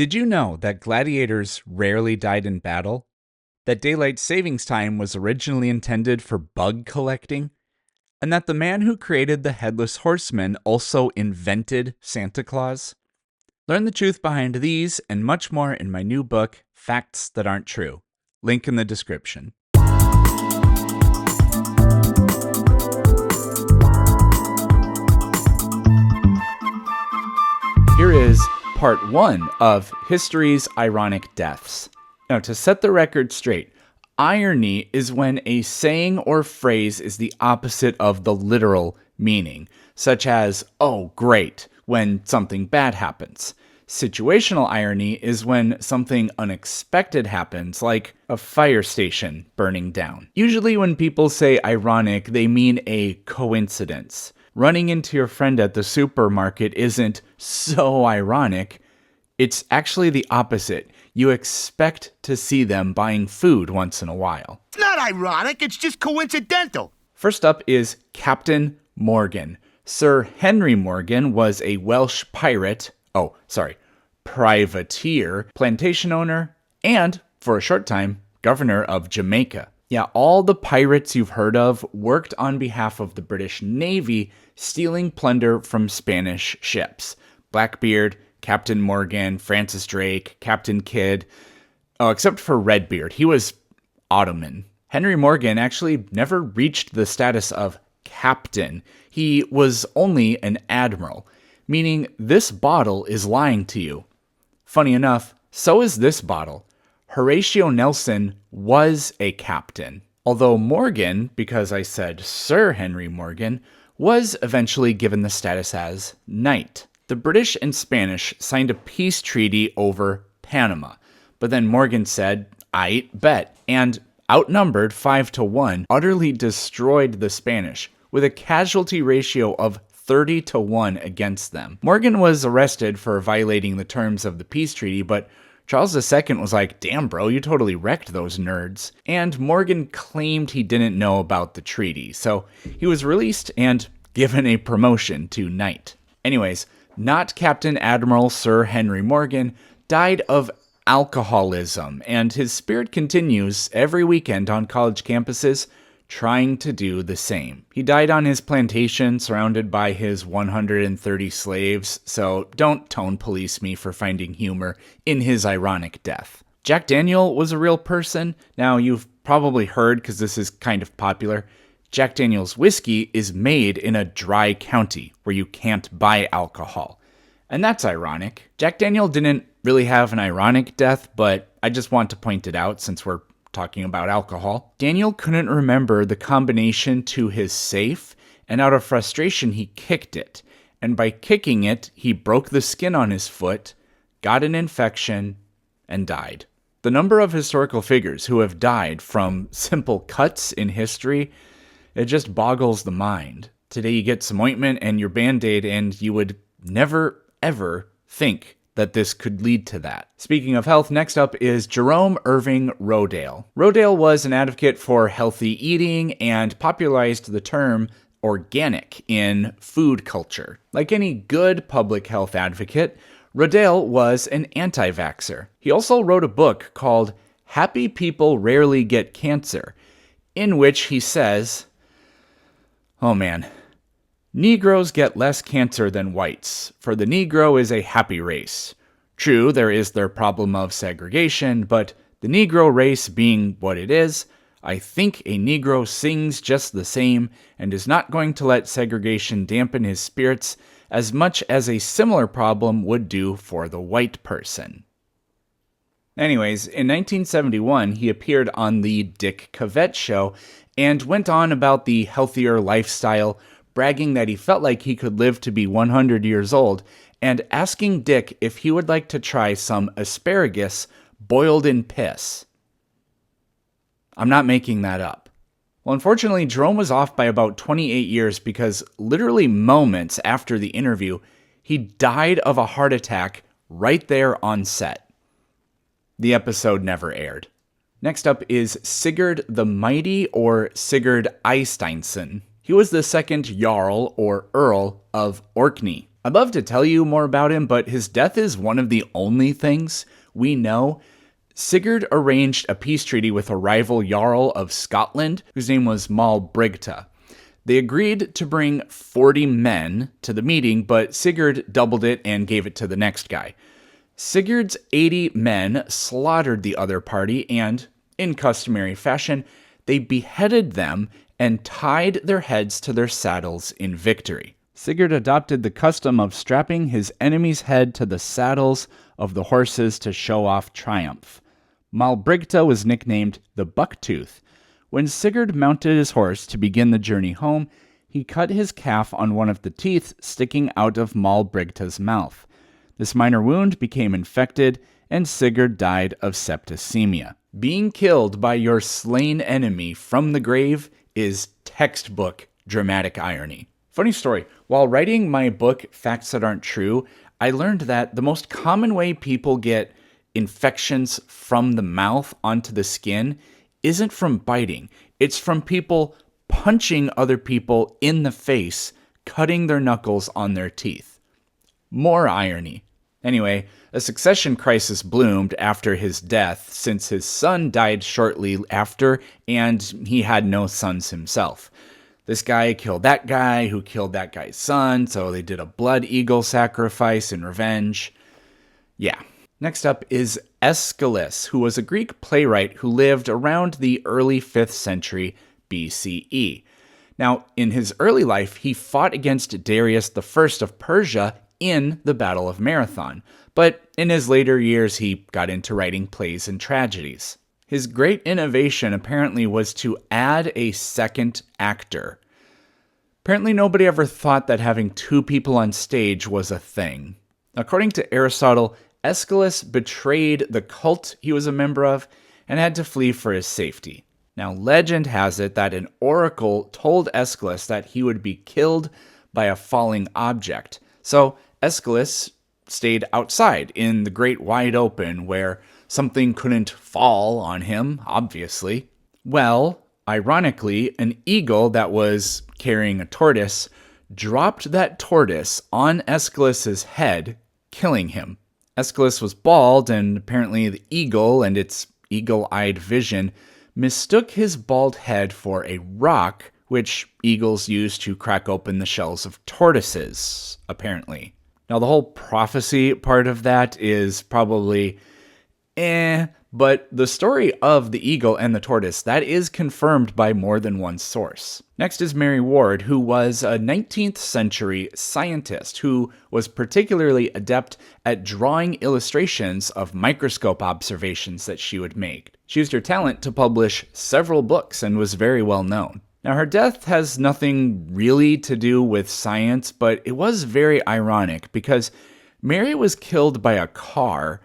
Did you know that gladiators rarely died in battle? That daylight savings time was originally intended for bug collecting? And that the man who created the Headless Horseman also invented Santa Claus? Learn the truth behind these and much more in my new book, Facts That Aren't True. Link in the description. Here is part 1 of History's Ironic Deaths. Now, to set the record straight, irony is when a saying or phrase is the opposite of the literal meaning, such as, oh, great, when something bad happens. Situational irony is when something unexpected happens, like a fire station burning down. Usually when people say ironic, they mean a coincidence. Running into your friend at the supermarket isn't so ironic. It's actually the opposite. You expect to see them buying food once in a while. It's not ironic, it's just coincidental. First up is Captain Morgan. Sir Henry Morgan was a Welsh privateer, plantation owner, and, for a short time, governor of Jamaica. Yeah, all the pirates you've heard of worked on behalf of the British Navy, stealing plunder from Spanish ships. Blackbeard, Captain Morgan, Francis Drake, Captain Kidd. Oh, except for Redbeard. He was Ottoman. Henry Morgan actually never reached the status of captain. He was only an admiral, meaning this bottle is lying to you. Funny enough, so is this bottle. Horatio Nelson was a captain, although Morgan, because I said Sir Henry Morgan, was eventually given the status as knight. The British and Spanish signed a peace treaty over Panama, but then Morgan said, "I bet," and outnumbered 5-1, utterly destroyed the Spanish, with a casualty ratio of 30-1 against them. Morgan was arrested for violating the terms of the peace treaty, but Charles II was like, damn bro, you totally wrecked those nerds. And Morgan claimed he didn't know about the treaty, so he was released and given a promotion to knight. Anyways, not Captain Admiral Sir Henry Morgan died of alcoholism, and his spirit continues every weekend on college campuses trying to do the same. He died on his plantation surrounded by his 130 slaves, so don't tone police me for finding humor in his ironic death. Jack Daniel was a real person. Now, you've probably heard, because this is kind of popular, Jack Daniel's whiskey is made in a dry county where you can't buy alcohol. And that's ironic. Jack Daniel didn't really have an ironic death, but I just want to point it out since we're talking about alcohol. Daniel couldn't remember the combination to his safe, and out of frustration he kicked it. And by kicking it, he broke the skin on his foot, got an infection, and died. The number of historical figures who have died from simple cuts in history, it just boggles the mind. Today you get some ointment and your Band-Aid, and you would never, ever think that this could lead to that. Speaking of health, next up is Jerome Irving Rodale. Rodale was an advocate for healthy eating and popularized the term organic in food culture. Like any good public health advocate, Rodale was an anti-vaxxer. He also wrote a book called Happy People Rarely Get Cancer, in which he says, oh man, Negroes get less cancer than whites, for the Negro is a happy race. True, there is their problem of segregation, but the Negro race being what it is, I think a Negro sings just the same and is not going to let segregation dampen his spirits as much as a similar problem would do for the white person. Anyways, in 1971, he appeared on the Dick Cavett Show and went on about the healthier lifestyle, bragging that he felt like he could live to be 100 years old, and asking Dick if he would like to try some asparagus boiled in piss. I'm not making that up. Well, unfortunately, Jerome was off by about 28 years because literally moments after the interview, he died of a heart attack right there on set. The episode never aired. Next up is Sigurd the Mighty, or Sigurd Eysteinsson. He was the second Jarl, or Earl, of Orkney. I'd love to tell you more about him, but his death is one of the only things we know. Sigurd arranged a peace treaty with a rival Jarl of Scotland, whose name was Malbrigta. They agreed to bring 40 men to the meeting, but Sigurd doubled it and gave it to the next guy. Sigurd's 80 men slaughtered the other party, and, in customary fashion, they beheaded them and tied their heads to their saddles in victory. Sigurd adopted the custom of strapping his enemy's head to the saddles of the horses to show off triumph. Malbrigta was nicknamed the Bucktooth. When Sigurd mounted his horse to begin the journey home, he cut his calf on one of the teeth sticking out of Malbrigta's mouth. This minor wound became infected, and Sigurd died of septicemia. Being killed by your slain enemy from the grave is textbook dramatic irony. Funny story, while writing my book, Facts That Aren't True, I learned that the most common way people get infections from the mouth onto the skin isn't from biting. It's from people punching other people in the face, cutting their knuckles on their teeth. More irony. Anyway, a succession crisis bloomed after his death, since his son died shortly after, and he had no sons himself. This guy killed that guy who killed that guy's son, so they did a blood eagle sacrifice in revenge. Yeah. Next up is Aeschylus, who was a Greek playwright who lived around the early 5th century BCE. Now, in his early life, he fought against Darius I of Persia in the Battle of Marathon, but in his later years, he got into writing plays and tragedies. His great innovation apparently was to add a second actor. Apparently nobody ever thought that having two people on stage was a thing. According to Aristotle, Aeschylus betrayed the cult he was a member of and had to flee for his safety. Now, legend has it that an oracle told Aeschylus that he would be killed by a falling object. So Aeschylus stayed outside in the great wide open where something couldn't fall on him, obviously. Well, ironically, an eagle that was carrying a tortoise dropped that tortoise on Aeschylus's head, killing him. Aeschylus was bald, and apparently the eagle and its eagle-eyed vision mistook his bald head for a rock, which eagles use to crack open the shells of tortoises, apparently. Now, the whole prophecy part of that is probably but the story of the eagle and the tortoise, that is confirmed by more than one source. Next is Mary Ward, who was a 19th century scientist who was particularly adept at drawing illustrations of microscope observations that she would make. She used her talent to publish several books and was very well known. Now, her death has nothing really to do with science, but it was very ironic because Mary was killed by a car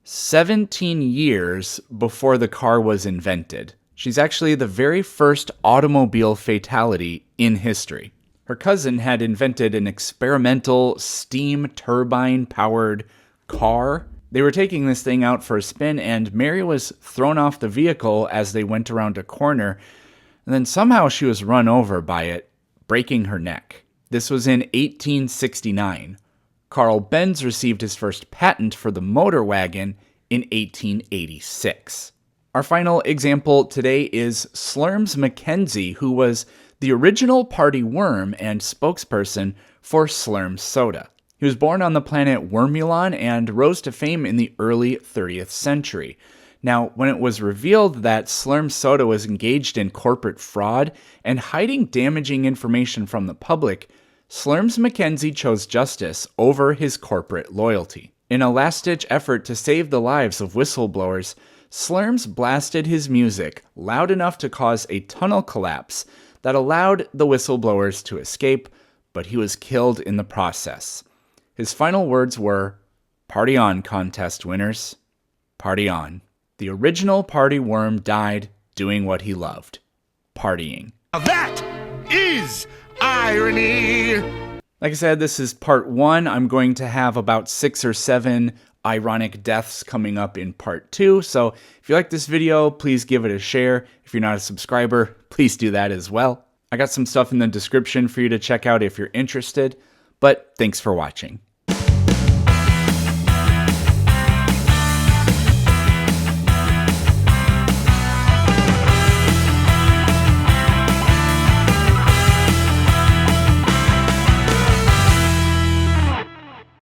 17 years before the car was invented. She's actually the very first automobile fatality in history. Her cousin had invented an experimental steam turbine-powered car. They were taking this thing out for a spin, and Mary was thrown off the vehicle as they went around a corner, and then somehow she was run over by it, breaking her neck. This was in 1869. Carl Benz received his first patent for the motor wagon in 1886. Our final example today is Slurms Mackenzie, who was the original party worm and spokesperson for Slurm Soda. He was born on the planet Wormulon and rose to fame in the early 30th century. Now, when it was revealed that Slurm Soda was engaged in corporate fraud and hiding damaging information from the public, Slurms Mackenzie chose justice over his corporate loyalty. In a last-ditch effort to save the lives of whistleblowers, Slurms blasted his music loud enough to cause a tunnel collapse that allowed the whistleblowers to escape, but he was killed in the process. His final words were, "Party on, contest winners. Party on." The original party worm died doing what he loved, partying. Now that is irony! Like I said, this is part 1. I'm going to have about 6 or 7 ironic deaths coming up in part 2. So if you like this video, please give it a share. If you're not a subscriber, please do that as well. I got some stuff in the description for you to check out if you're interested. But thanks for watching.